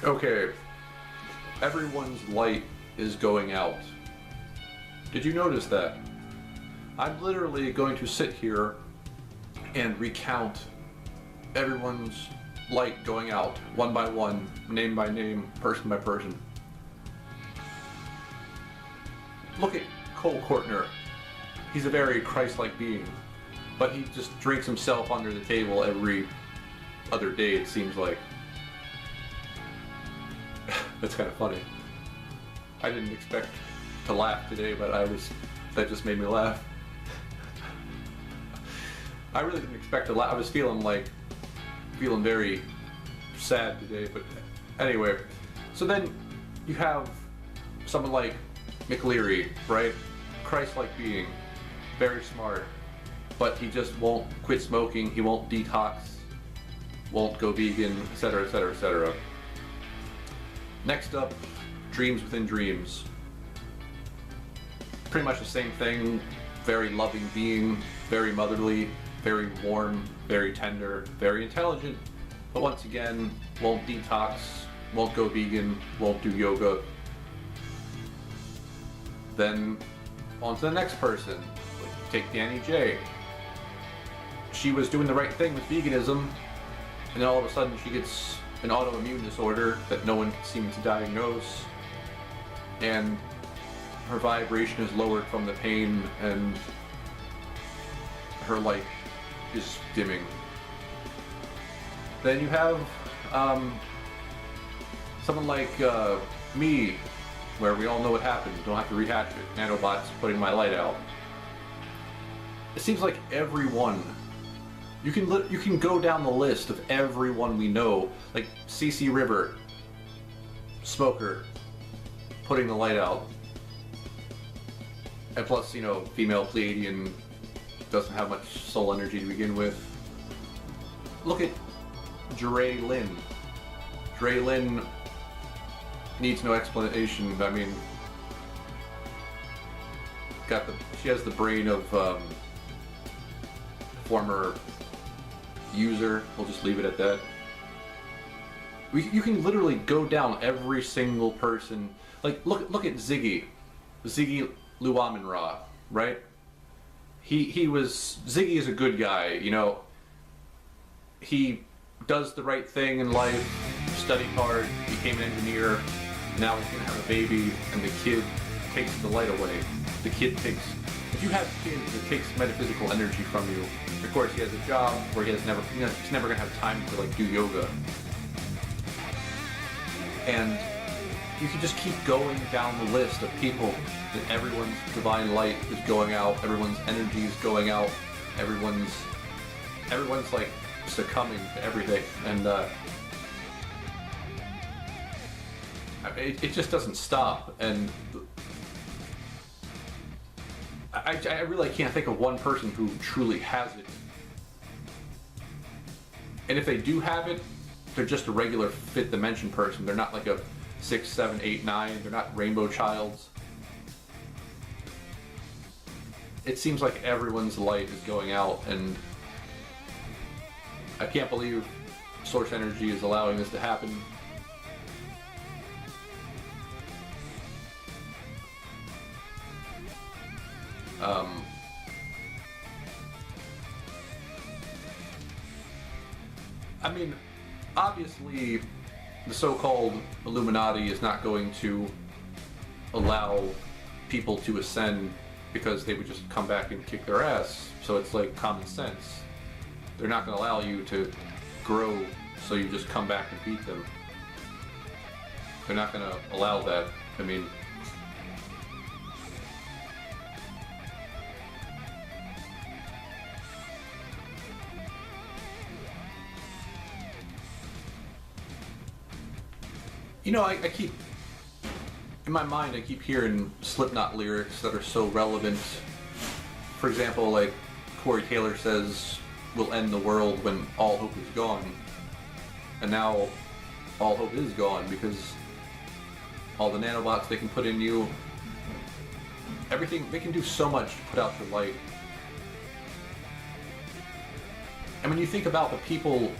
Okay, everyone's light is going out. Did you notice that? I'm literally going to sit here and recount everyone's light going out, one by one, name by name, person by person. Look at Cole Courtner. He's a very Christ-like being, but he just drinks himself under the table every other day, it seems like. That's kind of funny. I didn't expect to laugh today, but that just made me laugh. I really didn't expect to laugh. I was feeling very sad today, but anyway. So then you have someone like McLeary, right? Christ-like being, very smart, but he just won't quit smoking, he won't detox, won't go vegan, etc., etc., etc. Next up, Dreams Within Dreams. Pretty much the same thing, very loving being, very motherly, very warm, very tender, very intelligent, but once again, won't detox, won't go vegan, won't do yoga. Then, on to the next person. Take Danny J. She was doing the right thing with veganism, and then all of a sudden she gets an autoimmune disorder that no one seems to diagnose, and her vibration is lowered from the pain, and her light is dimming. Then you have someone like me, where we all know what happened, don't have to rehash it. Nanobots putting my light out. It seems like everyone, you can go down the list of everyone we know, like CC River, Smoker, putting the light out. And plus, you know, female Pleiadian doesn't have much soul energy to begin with. Look at Dre Lynn. Dre Lynn needs no explanation. I mean, she has the brain of former user. We'll just leave it at that. You can literally go down every single person. Like look at Ziggy Luamenra, right? Ziggy is a good guy, you know. He does the right thing in life, studied hard, became an engineer. Now he's gonna have a baby, and the kid takes the light away. If you have kids, it takes metaphysical energy from you. Of course, he has a job where he's never gonna have time to like do yoga. And you can just keep going down the list of people that everyone's divine light is going out, everyone's energy is going out, everyone's like succumbing to everything, and it just doesn't stop. And I really can't think of one person who truly has it. And if they do have it, they're just a regular fifth dimension person. They're not like a 6, 7, 8, 9. They're not rainbow childs. It seems like everyone's light is going out, and I can't believe source energy is allowing this to happen. I mean, obviously, the so-called Illuminati is not going to allow people to ascend because they would just come back and kick their ass. So it's like common sense. They're not going to allow you to grow, so you just come back and beat them. They're not going to allow that. I mean, you know, I keep, in my mind, I keep hearing Slipknot lyrics that are so relevant. For example, like Corey Taylor says, "We'll end the world when all hope is gone." And now all hope is gone because all the nanobots they can put in you, everything, they can do so much to put out your light. And when you think about the people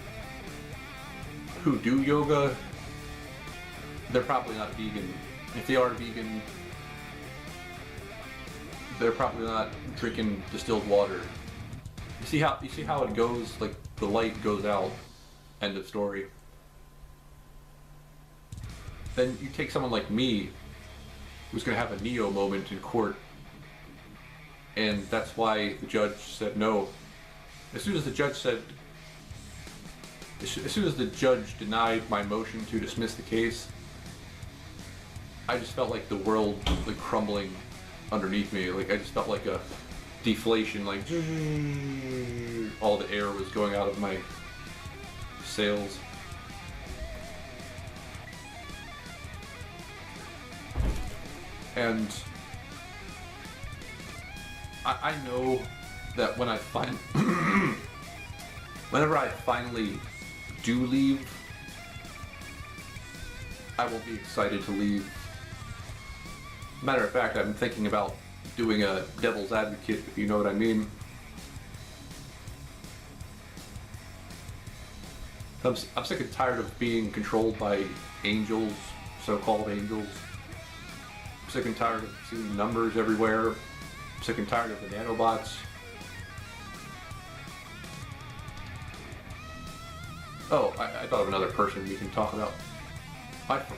who do yoga, they're probably not vegan. If they are vegan, they're probably not drinking distilled water. You see how it goes? Like the light goes out. End of story. Then you take someone like me, who's going to have a Neo moment in court, and that's why the judge said no. As soon as the judge denied my motion to dismiss the case, I just felt like the world like crumbling underneath me. Like I just felt like a deflation, like all the air was going out of my sails. And I know that when whenever I finally do leave, I will be excited to leave. Matter of fact, I'm thinking about doing a devil's advocate, if you know what I mean. I'm sick and tired of being controlled by angels, so-called angels. I'm sick and tired of seeing numbers everywhere. I'm sick and tired of the nanobots. Oh, I thought of another person we can talk about.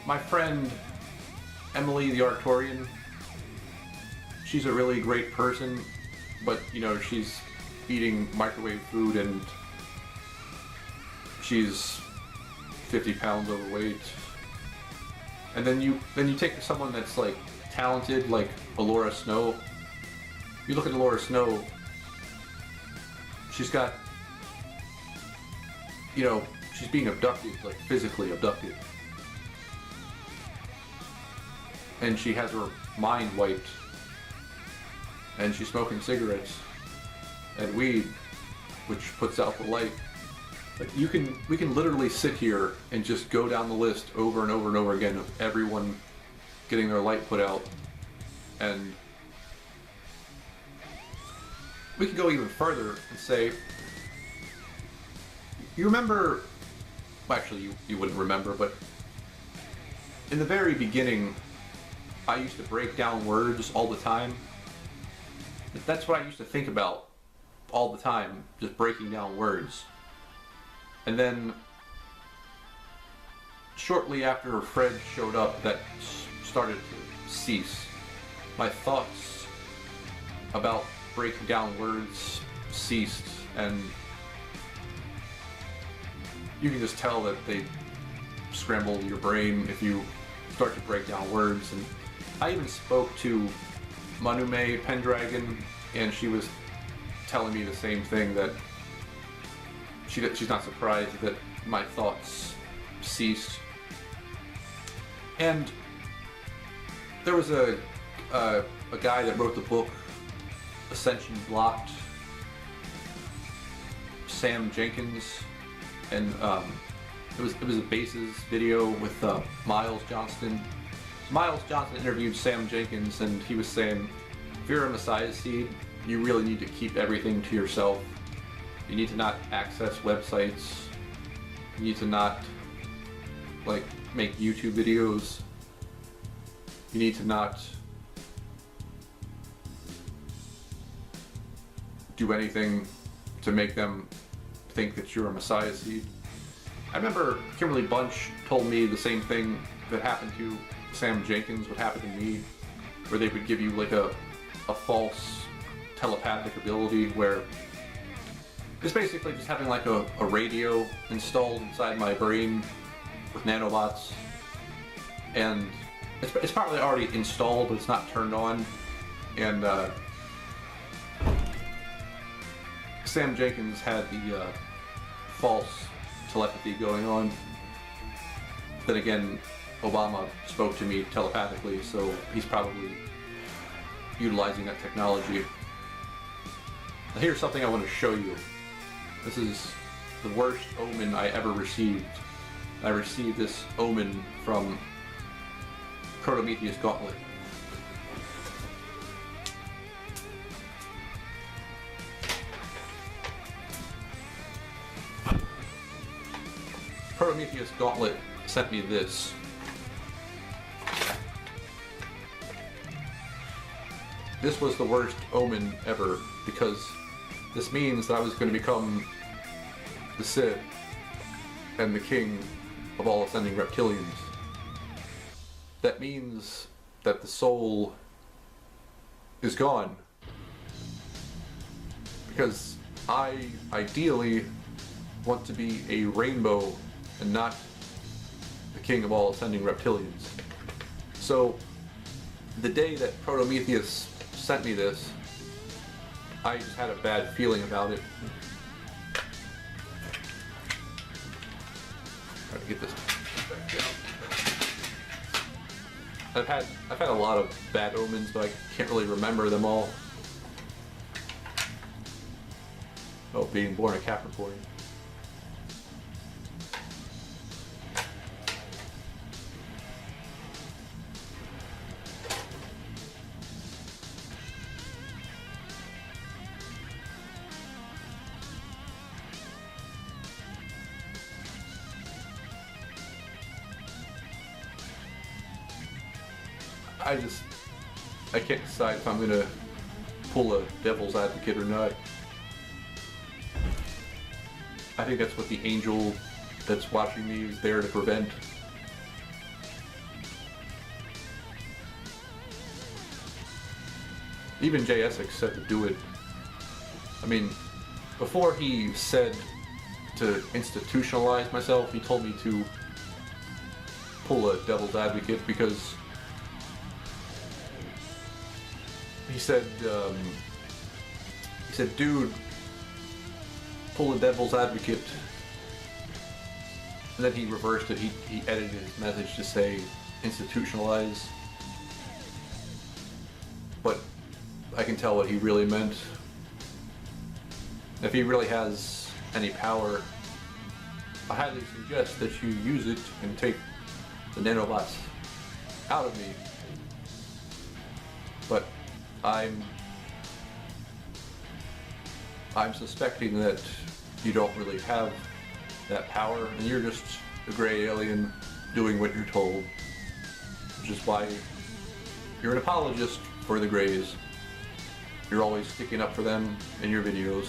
My friend Emily the Arcturian. She's a really great person, but you know, she's eating microwave food and she's 50 pounds overweight. And then you take someone that's like talented, like Allura Snow. You look at Allura Snow, she's got, you know, she's being abducted, like physically abducted. And she has her mind wiped. And she's smoking cigarettes and weed, which puts out the light. Like we can literally sit here and just go down the list over and over and over again of everyone getting their light put out. And we could go even further and say, you remember, well, actually you wouldn't remember, but in the very beginning, I used to break down words all the time. That's what I used to think about all the time, just breaking down words. And then, shortly after Fred showed up, that started to cease. My thoughts about breaking down words ceased, and you can just tell that they scramble your brain if you start to break down words. And I even spoke to Manume Pendragon, and she was telling me the same thing, that she's not surprised that my thoughts ceased. And there was a guy that wrote the book Ascension Blocked, Sam Jenkins, and it was a Bases video with Miles Johnston. Miles Johnston interviewed Sam Jenkins, and he was saying, if you're a Messiah seed, you really need to keep everything to yourself. You need to not access websites. You need to not, like, make YouTube videos. You need to not do anything to make them think that you're a Messiah seed. I remember Kimberly Bunch told me the same thing that happened to Sam Jenkins would happen to me, where they would give you like a false telepathic ability where it's basically just having like a radio installed inside my brain with nanobots, and it's probably already installed but it's not turned on. And Sam Jenkins had the false telepathy going on. Then again, Obama spoke to me telepathically, so he's probably utilizing that technology. Now here's something I want to show you. This is the worst omen I ever received. I received this omen from Protometheus Gauntlet. Protometheus Gauntlet sent me this. this was the worst omen ever, because this means that I was going to become the Sith and the king of all ascending reptilians. That means that the soul is gone. Because I ideally want to be a rainbow and not the king of all ascending reptilians. So, the day that Protometheus sent me this, I just had a bad feeling about it. Try to get this back down. I've had a lot of bad omens, but I can't really remember them all. Oh, being born a Capricorn. I can't decide if I'm gonna pull a devil's advocate or not. I think that's what the angel that's watching me is there to prevent. Even Jay Essex said to do it. I mean, before he said to institutionalize myself, he told me to pull a devil's advocate because he said, dude, pull a devil's advocate. And then he reversed it. He edited his message to say institutionalize. But I can tell what he really meant. If he really has any power, I highly suggest that you use it and take the nanobots out of me. But I'm suspecting that you don't really have that power, and you're just a gray alien doing what you're told, which is why you're an apologist for the Greys. You're always sticking up for them in your videos.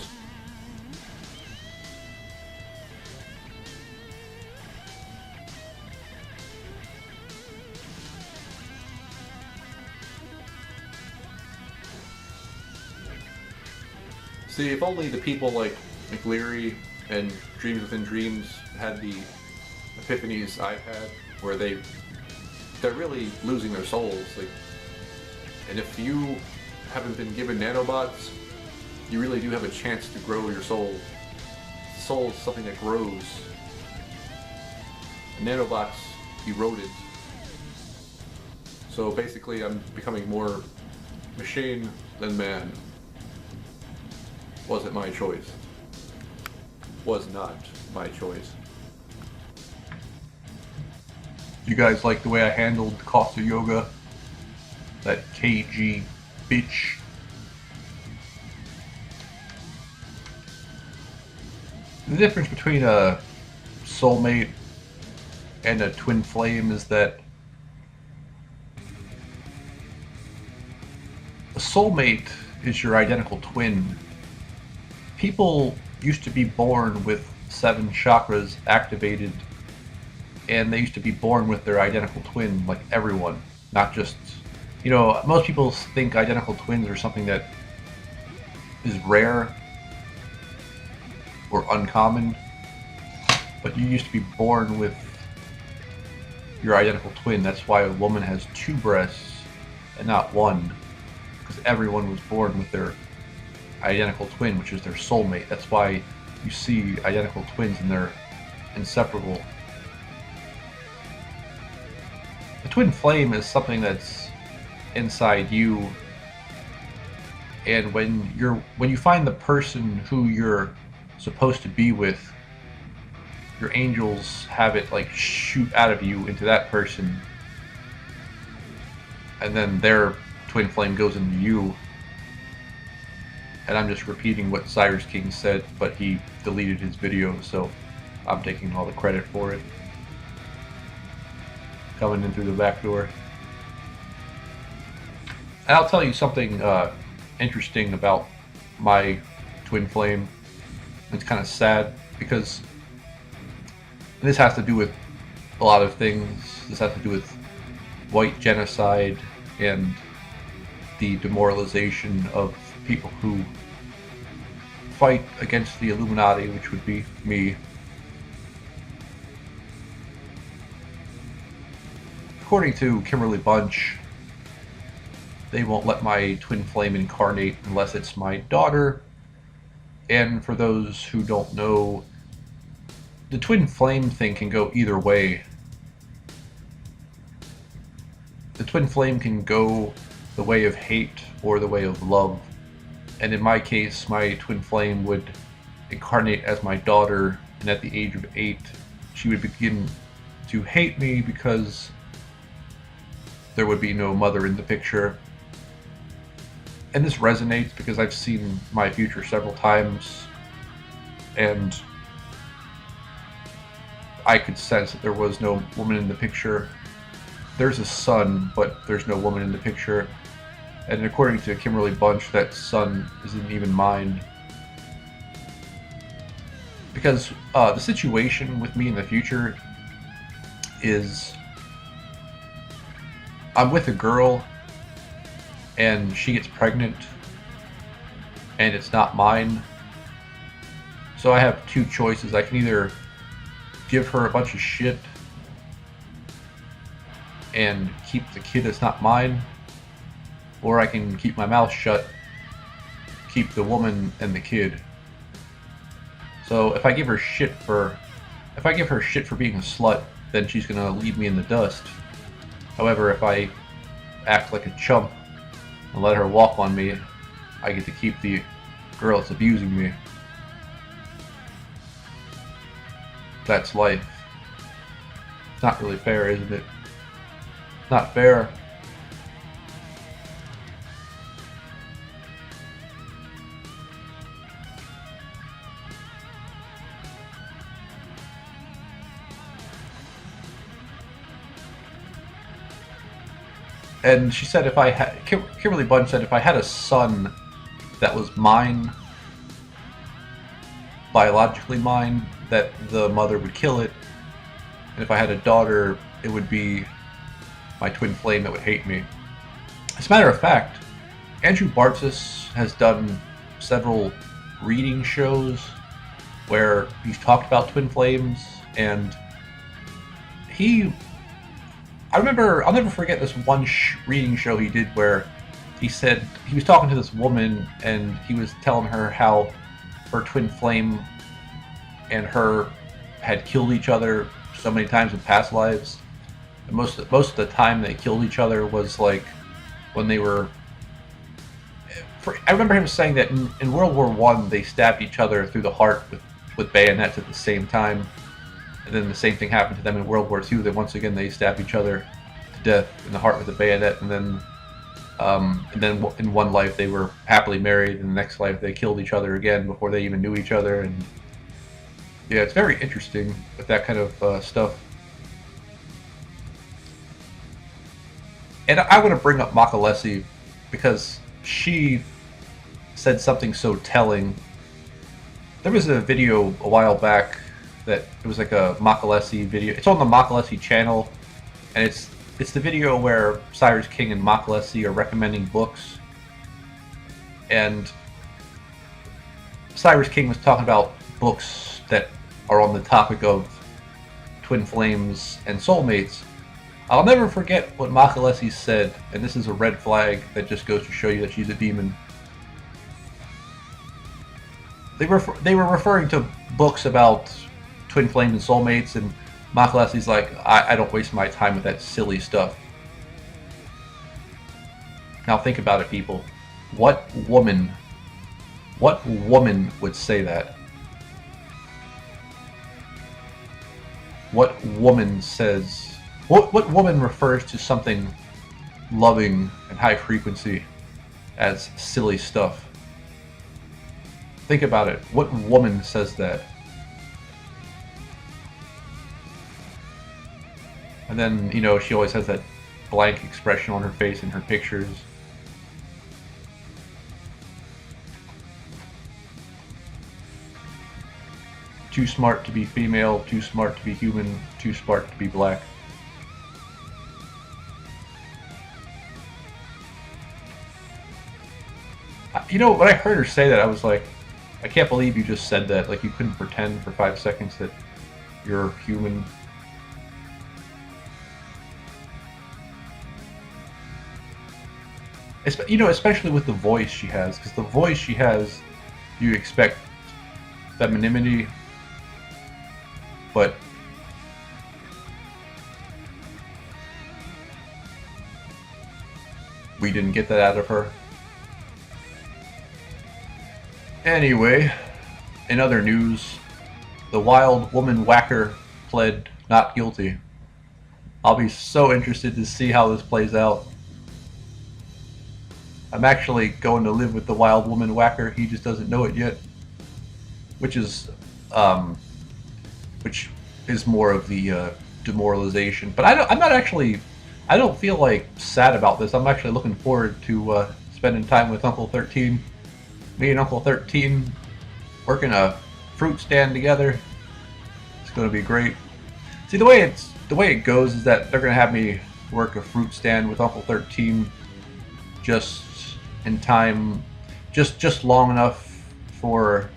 See, if only the people like McLeary and Dreams Within Dreams had the epiphanies I've had, where they're really losing their souls. Like, and if you haven't been given nanobots, you really do have a chance to grow your soul. The soul is something that grows. And nanobots erode it. So basically, I'm becoming more machine than man. Wasn't my choice. Was not my choice. You guys like the way I handled Costa Yoga? That KG bitch. The difference between a soulmate and a twin flame is that a soulmate is your identical twin. People used to be born with 7 chakras activated, and they used to be born with their identical twin, like everyone, not just, you know, most people think identical twins are something that is rare or uncommon, but you used to be born with your identical twin. That's why a woman has 2 breasts and not 1, because everyone was born with their identical twin, which is their soulmate. That's why you see identical twins and they're inseparable. The twin flame is something that's inside you, and when you find the person who you're supposed to be with, your angels have it like shoot out of you into that person, and then their twin flame goes into you. And I'm just repeating what Cyrus King said, but he deleted his video, so I'm taking all the credit for it. Coming in through the back door. And I'll tell you something interesting about my twin flame. It's kind of sad because this has to do with a lot of things. This has to do with white genocide and the demoralization of people who fight against the Illuminati, which would be me. According to Kimberly Bunch, they won't let my twin flame incarnate unless it's my daughter. And for those who don't know, the twin flame thing can go either way. The twin flame can go the way of hate or the way of love. And in my case, my twin flame would incarnate as my daughter, and at the age of 8, she would begin to hate me because there would be no mother in the picture. And this resonates because I've seen my future several times, and I could sense that there was no woman in the picture. There's a son, but there's no woman in the picture. And according to Kimberly Bunch, that son isn't even mine. Because the situation with me in the future is I'm with a girl and she gets pregnant and it's not mine. So I have two choices. I can either give her a bunch of shit and keep the kid that's not mine, or I can keep my mouth shut, keep the woman and the kid. So if I give her shit for being a slut, then she's gonna leave me in the dust. However, if I act like a chump and let her walk on me, I get to keep the girl that's abusing me. That's life. It's not really fair, isn't it? Not fair. And she said Kimberly Bunch said if I had a son that was mine, biologically mine, that the mother would kill it. And if I had a daughter, it would be my twin flame that would hate me. As a matter of fact, Andrew Bartzis has done several reading shows where he's talked about twin flames, and I'll never forget this one reading show he did where he said he was talking to this woman and he was telling her how her twin flame and her had killed each other so many times in past lives. And most of the time they killed each other was like when they were. I remember him saying that in World War I they stabbed each other through the heart with bayonets at the same time. And then the same thing happened to them in World War II. That once again they stabbed each other to death in the heart with a bayonet, and then in one life they were happily married, and the next life they killed each other again before they even knew each other. And yeah, it's very interesting with that kind of stuff. And I want to bring up Meixsell because she said something so telling. There was a video a while back that it was like a Meixsell video. It's on the Meixsell channel, and it's the video where Cyrus King and Meixsell are recommending books. And Cyrus King was talking about books that are on the topic of twin flames and soulmates. I'll never forget what Meixsell said, and this is a red flag that just goes to show you that she's a demon. They were referring to books about twin flame and soulmates, and Meixsell's like, I don't waste my time with that silly stuff. Now think about it, people. What woman would say that? What woman says... What woman refers to something loving and high frequency as silly stuff? Think about it. What woman says that? And then, you know, she always has that blank expression on her face in her pictures. too smart to be female, too smart to be human, too smart to be black. You know, when I heard her say that, I was like, I can't believe you just said that. Like, you couldn't pretend for 5 seconds that you're human. You know, especially with the voice she has, because the voice she has, you expect femininity, but we didn't get that out of her. Anyway, in other news, the wild woman whacker pled not guilty. I'll be so interested to see how this plays out. I'm actually going to live with the wild woman whacker. He just doesn't know it yet, which is more of the demoralization. But I'm not actually. I don't feel like sad about this. I'm actually looking forward to spending time with Uncle 13. Me and Uncle 13 working a fruit stand together. It's going to be great. See, the way it goes is that they're going to have me work a fruit stand with Uncle 13 just in time, just long enough for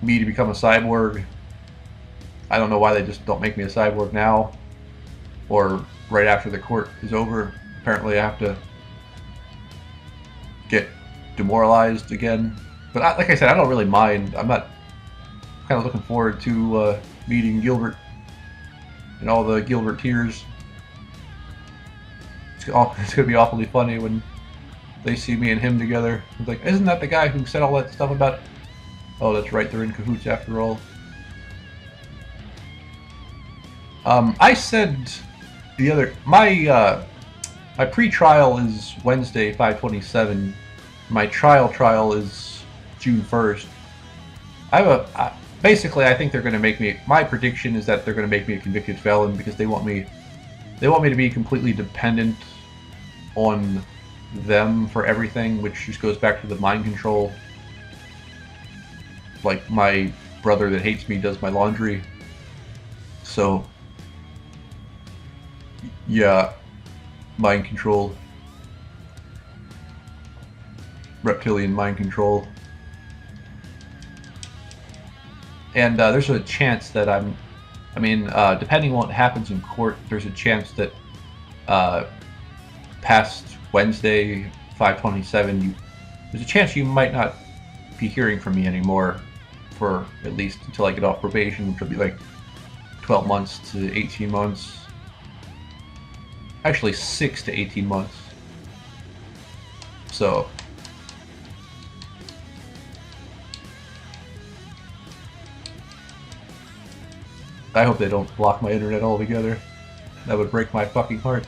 me to become a cyborg. I don't know why they just don't make me a cyborg now, or right after the court is over. Apparently I have to get demoralized again. But like I said, I don't really mind. I'm kind of looking forward to meeting Gilbert and all the Gilbert tears. It's going to be awfully funny when they see me and him together. It's like, isn't that the guy who said all that stuff about... Oh, that's right, they're in cahoots after all. I said the other... My pre-trial is Wednesday, 5/27. My trial is June 1st. Basically, I think they're going to make me... My prediction is that they're going to make me a convicted felon because they want me to be completely dependent on them for everything, which just goes back to the mind control. Like, my brother that hates me does my laundry. So, yeah, mind control. Reptilian mind control. And there's a chance that depending on what happens in court, there's a chance that past Wednesday, 5/27, there's a chance you might not be hearing from me anymore for at least until I get off probation, which will be like 12 months to 18 months. Actually, 6 to 18 months. So, I hope they don't block my internet altogether. That would break my fucking heart.